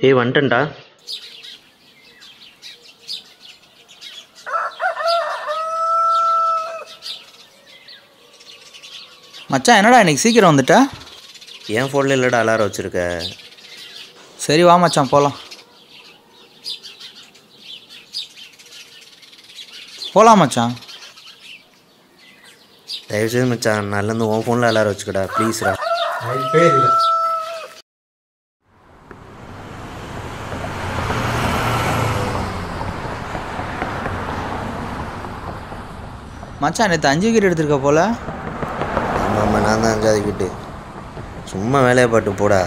ஏய் வந்துட்டேன்டா. மச்சான் என்னடா இன்னைக்கு சீக்கிரம் வந்துட்ட? என் ஃபோனில் இல்லைடா அலாரம் வச்சுருக்க. சரி வா மச்சான் போகலாம். போகலாம் மச்சான். தயவுசெய்து மச்சான் நல்லது உன் ஃபோனில் அலாரம் வச்சுக்கடா ப்ளீஸ்ரா. மச்சான் நேற்று 5 விக்கெட் எடுத்திருக்க போல. ஆமாம் நான் தான் 5வது விக்கெட்டு. சும்மா வேலையை பாட்டு போடா.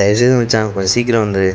தயவுசெய்து மச்சான் கொஞ்சம் சீக்கிரம் வந்துடு.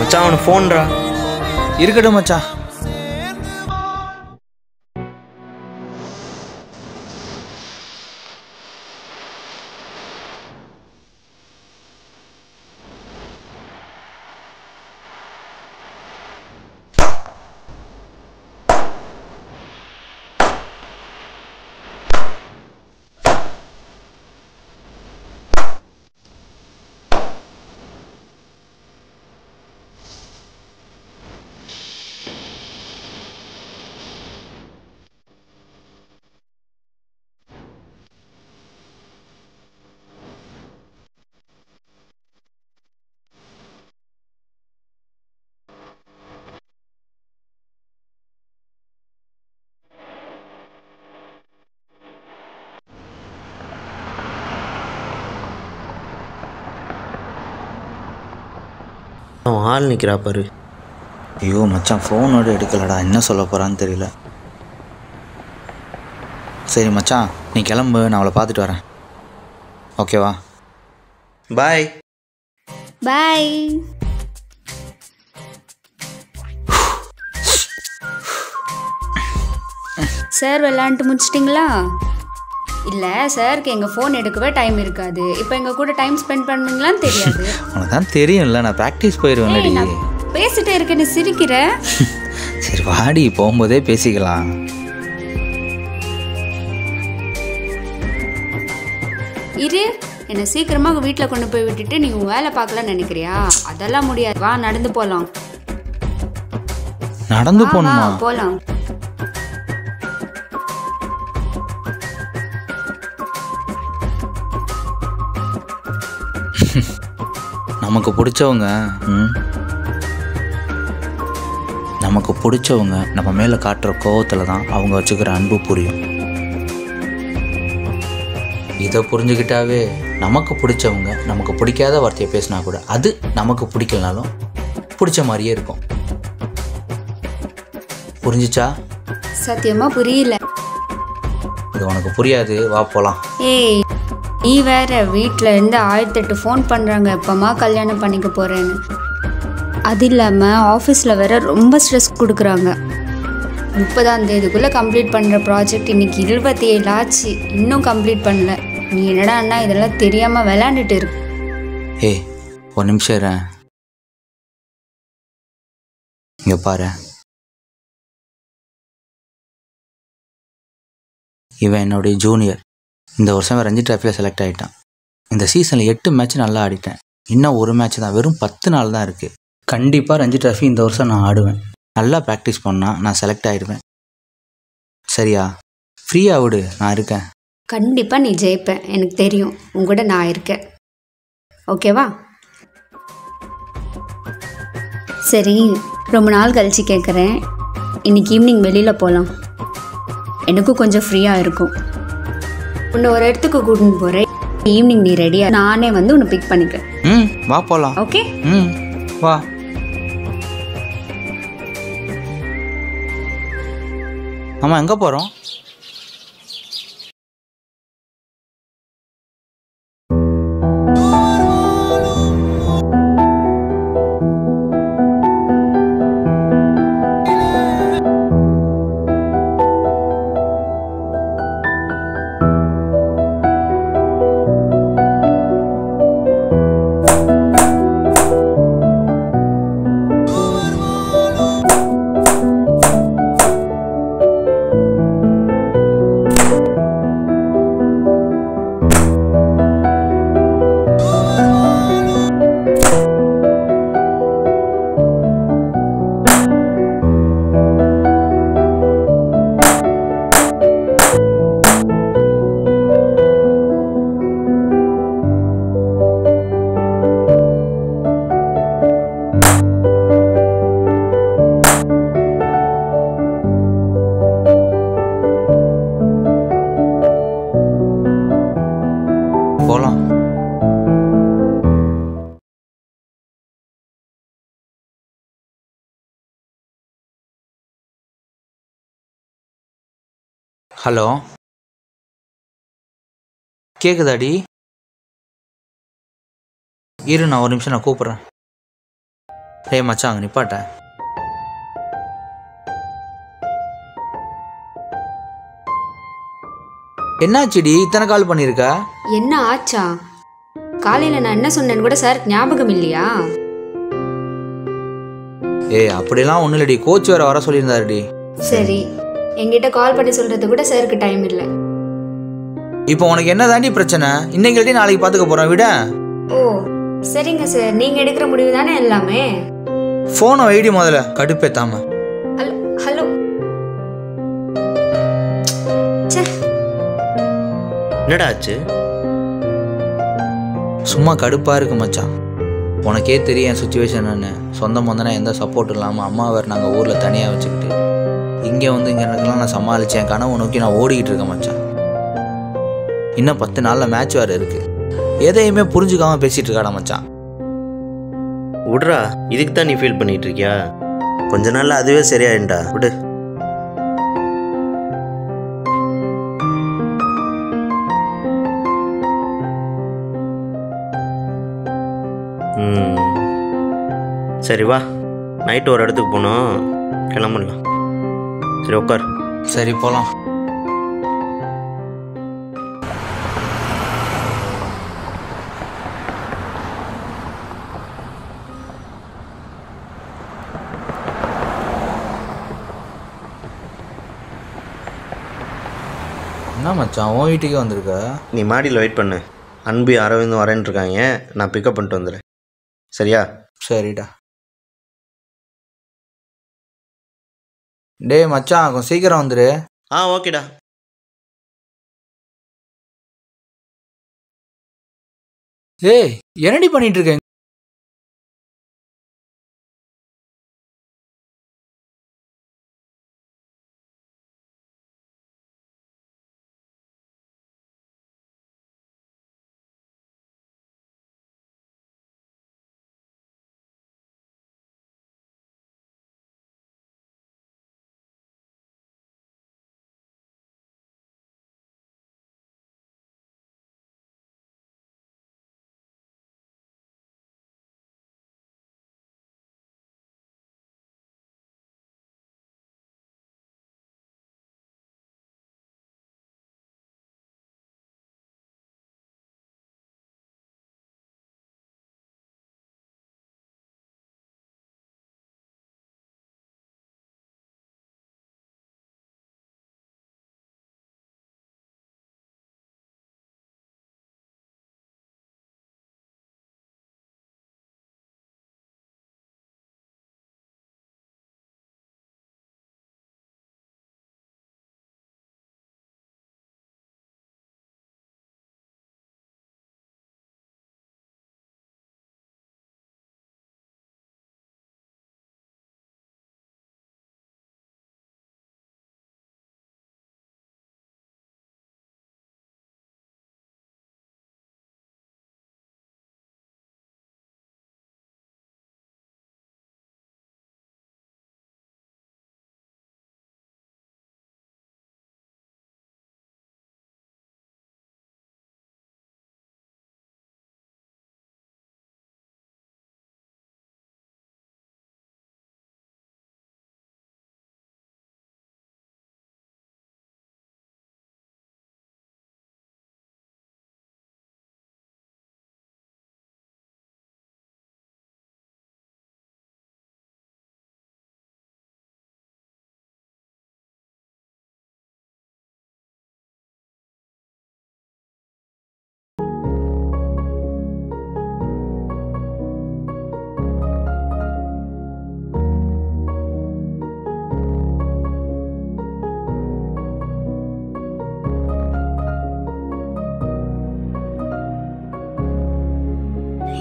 மச்சான் அவனு ஃபோன்ரா. இருக்கட்டும் மச்சான். அவன் ஆள் நிற்கிறா பாரு. ஐயோ மச்சான் ஃபோனோடு எடுக்கலடா, என்ன சொல்ல போகிறான்னு தெரியல. சரி மச்சான் நீ கிளம்பு, நான் அவளை பார்த்துட்டு வரேன். ஓகேவா? பாய். பாய். சார் விளையாண்டுட்டு முடிச்சிட்டிங்களா? இல்லை சாருக்கு எங்கள் ஃபோன் எடுக்கவே டைம் இருக்காது. இப்போ எங்கள் கூட டைம் ஸ்பெண்ட் பண்ணுவீங்களான்னு தெரியாது. உனக்கு தான் தெரியும்ல, நான் ப்ராக்டிஸ் போயிடுவேன். பேசிட்டே இருக்கேன்னு சிரிக்கிற. சரி வாடி, போகும்போதே பேசிக்கலாம். இரு, என்னை சீக்கிரமாக வீட்டில் கொண்டு போய் விட்டுட்டு நீ உன் வேலை பார்க்கலான்னு நினைக்கிறியா? அதெல்லாம் முடியாது. வா நடந்து போகலாம். நடந்து போகணுமா? போகலாம். நமக்கு பிடிச்சவங்க நம்ம மேலே காட்டுற கோவத்தில் தான் அவங்க வச்சுக்கிற அன்பு புரியும். இதை புரிஞ்சுக்கிட்டாவே நமக்கு பிடிச்சவங்க நமக்கு பிடிக்காத வார்த்தையை பேசினா கூட அது நமக்கு பிடிக்கலனாலும் பிடிச்ச மாதிரியே இருக்கும். புரிஞ்சிச்சா? சத்தியமாக புரியல. இது உனக்கு புரியாது, வா போகலாம். ஏய் நீ வேற, வீட்டில் இருந்து 1008 ஃபோன் பண்ணுறாங்க எப்போமா கல்யாணம் பண்ணிக்க போகிறேன்னு. அது இல்லாமல் ஆஃபீஸில் வேற ரொம்ப ஸ்ட்ரெஸ் கொடுக்குறாங்க. 30ஆம் தேதிக்குள்ளே கம்ப்ளீட் பண்ணுற ப்ராஜெக்ட் இன்னைக்கு 27 ஆச்சு, இன்னும் கம்ப்ளீட் பண்ணல. நீ என்னடா அண்ணா இதெல்லாம் தெரியாமல் விளையாண்டுட்டு இருக்கு. ஏய் ஒரு நிமிஷம் இரு, இங்கே பாரு. இவன் என்னுடைய ஜூனியர். இந்த வருஷம் ரஞ்சி டிராஃபியில் செலக்ட் ஆகிட்டான். இந்த சீசனில் 8 மேட்ச் நல்லா ஆடிட்டேன். இன்னும் ஒரு மேட்ச் தான், வெறும் 10 நாள் தான் இருக்குது. கண்டிப்பாக ரஞ்சி ட்ராஃபி இந்த வருஷம் நான் ஆடுவேன். நல்லா ப்ராக்டிஸ் பண்ணால் நான் செலக்ட் ஆகிடுவேன். சரியா? ஃப்ரீயாக விடு, நான் இருக்கேன். கண்டிப்பாக நீ ஜெயிப்ப, எனக்கு தெரியும். உங்கூட நான் இருக்கேன். ஓகேவா? சரி, ரொம்ப நாள் கழிச்சு கேட்குறேன். இன்னைக்கு ஈவினிங் வெளியில் போகலாம். எனக்கும் கொஞ்சம் ஃப்ரீயாக இருக்கும். உன்னை ஒரு இடத்துக்கு கூட்டின்னு போகிறேன். ஈவினிங் நீ ரெடியாக, நானே வந்து உன்னை பிக் பண்ணிக்கிறேன். வா போகலாம். ஓகே? வா. ஆமாம், எங்கே போகிறோம்? போகலாம். ஹலோ, கேக்குதாடி? இரு, நான் ஒரு நிமிஷம் நான் கூப்பிட்றேன். மச்சான், அங்கே நிப்பாட்ட. என்னாச்சுடி இத்தனை கால் பண்ணியிருக்கா? என்ன ஆச்சா? காலையில் நான் என்ன சொன்னேன்னு கூட சார் ஞாபகம் இல்லையா? அப்படிலாம் ஒன்றும் இல்லடி, கோச் வேற வர சொல்லியிருந்தாருடி. சரி, என்கிட்ட கால் பண்ணி சொல்றது கூட சாருக்கு டைம் இல்லை. இப்போ உனக்கு என்ன தாண்டி பிரச்சனை? இன்னைக்கு நாளைக்கு பார்த்துக்க போகிறேன், விட. ஓ சரிங்க சார், நீங்கள் எடுக்கிற முடிவு தானே எல்லாமே. ஃபோனை வைடி முதல்ல, கடுப்பேத்தாம. ஹலோ. என்னடா ஆச்சு? சும்மா கடுப்பாக இருக்கு மச்சான். உனக்கே தெரியும் என் சுச்சுவேஷன். நான் சொந்த மந்தனா எந்த சப்போர்ட் இல்லாமல் அம்மா வேறு நாங்கள் ஊரில் தனியாக வச்சுக்கிட்டு இங்கே வந்து இங்கே எனக்குலாம் நான் சமாளித்தேன். கனவு நோக்கி நான் ஓடிக்கிட்டு இருக்கேன் மச்சான். இன்னும் 10 நாளில் மேட்ச் வேறு இருக்குது. எதையுமே புரிஞ்சுக்காமல் பேசிகிட்டு இருக்காடா மச்சான். விட்றா, இதுக்கு தான் நீ ஃபீல் பண்ணிகிட்டு இருக்கியா? கொஞ்ச நாளில் அதுவே சரியாயிண்டா, விடு. சரி வா, நைட்டு ஒரு இடத்துக்கு போனோம், கிளம்பிடலாம். சரி உட்கார். சரி போகலாம். என்ன மச்சான், உன் வீட்டுக்கே வந்திருக்க? நீ மாடியில் வெயிட் பண்ணு. அன்பு அரவிந்தும் வரேன்னு இருக்காங்க, நான் பிக்கப் பண்ணிட்டு வந்துடுறேன். சரியா? சரிடா. டேய் மச்சான், கொஞ்சம் சீக்கிரம் வந்துரு. ஓகேடா. என்னடி பண்ணிட்டு இருக்கேன்?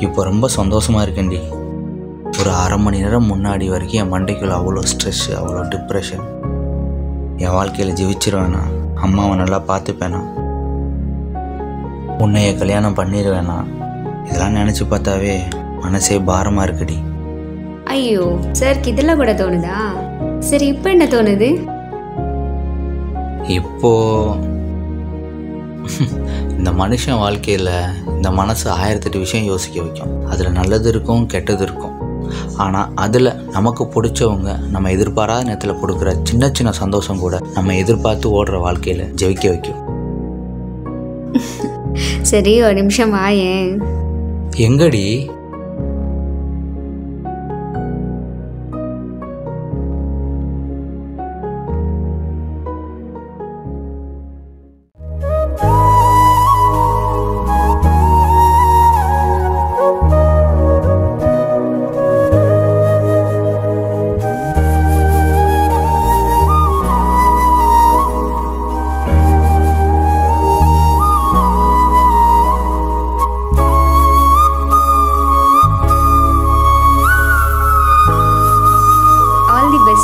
இப்போ ரொம்ப சந்தோஷமாக இருக்கேன்டி. ஒரு அரை மணி நேரம் முன்னாடி வரைக்கும் என் மண்டைக்குள்ள அவ்வளோ ஸ்ட்ரெஸ்ஸு, அவ்வளோ டிப்ரெஷன். என் வாழ்க்கையில் ஜெயிச்சிருவேண்ணா, அம்மாவை நல்லா பார்த்துப்பேண்ணா, உன்னைய கல்யாணம் பண்ணிடுவேண்ணா, இதெல்லாம் நினச்சி பார்த்தாவே மனசே பாரமாக இருக்குடி. ஐயோ சாருக்கு இதெல்லாம் கூட தோணுதா? சரி இப்போ என்ன தோணுது? இப்போ இந்த மனுஷன் வாழ்க்கையில் இந்த மனசு 1008 விஷயம் யோசிக்க வைக்கும். அதில் நல்லது இருக்கும், கெட்டது இருக்கும். ஆனால் அதில் நமக்கு பிடிச்சவங்க நம்ம எதிர்பாராத நேரத்தில் கொடுக்குற சின்ன சின்ன சந்தோஷம் கூட நம்ம எதிர்பார்த்து ஓடுற வாழ்க்கையில் ஜெயிக்க வைக்கும். சரி ஒரு நிமிஷம் வாயேன். எங்கடி?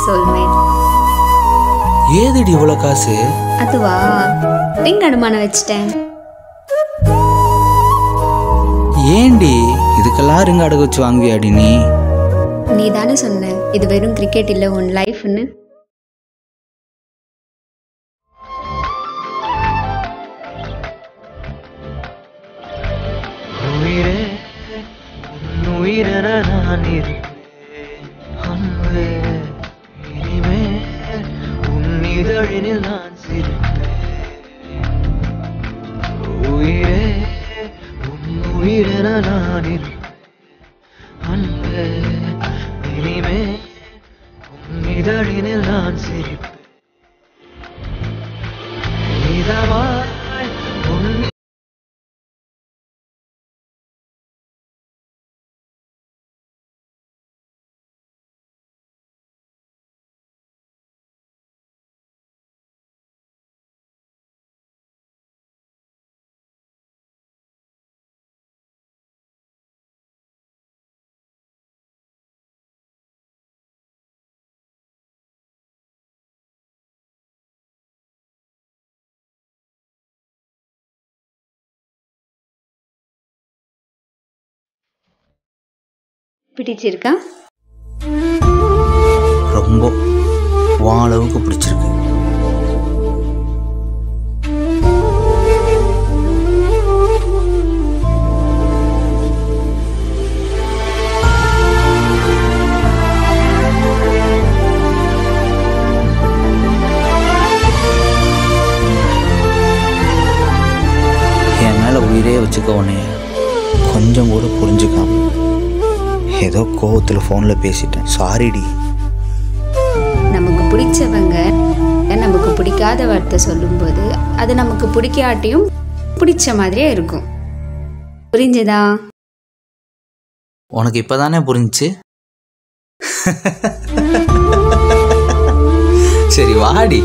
soulmate. ஏதுடி இவ்வளோ காசு? அதுவா, ரிங் அடமானம் வச்சிட்டேன். ஏண்டி இதுக்கெல்லாம் ரிங் அடகு வச்சு வாங்குவியாடி நீ? நீ தானே சொன்ன இது வெறும் கிரிக்கெட் இல்லை உன் லைஃப்னு. நான் சிரிப்பேன் உயிரே உன் உயிரென நான் இருப்பேன் அன்பே இனிமே உன் இதழினில் நான் சிரிப்பேன் இதமாய் உன் பிடிச்சிருக்கா? ரொம்ப அளவுக்கு பிடிச்சிருக்கு. என் மேல உயிரே வச்சுக்க உன்னைய கொஞ்சம் கூட புரிஞ்சுக்காம ஏதோ கோவத்தில் ஃபோனில் பேசிட்டேன், சாரிடி. நமக்கு பிடிச்சவங்க நமக்கு பிடிக்காத வார்த்தை சொல்லும்போது அது நமக்கு பிடிக்காட்டியும் பிடிச்ச மாதிரியே இருக்கும். புரிஞ்சுதா? உனக்கு இப்போதானே புரிஞ்சுச்சு. சரி வாடி.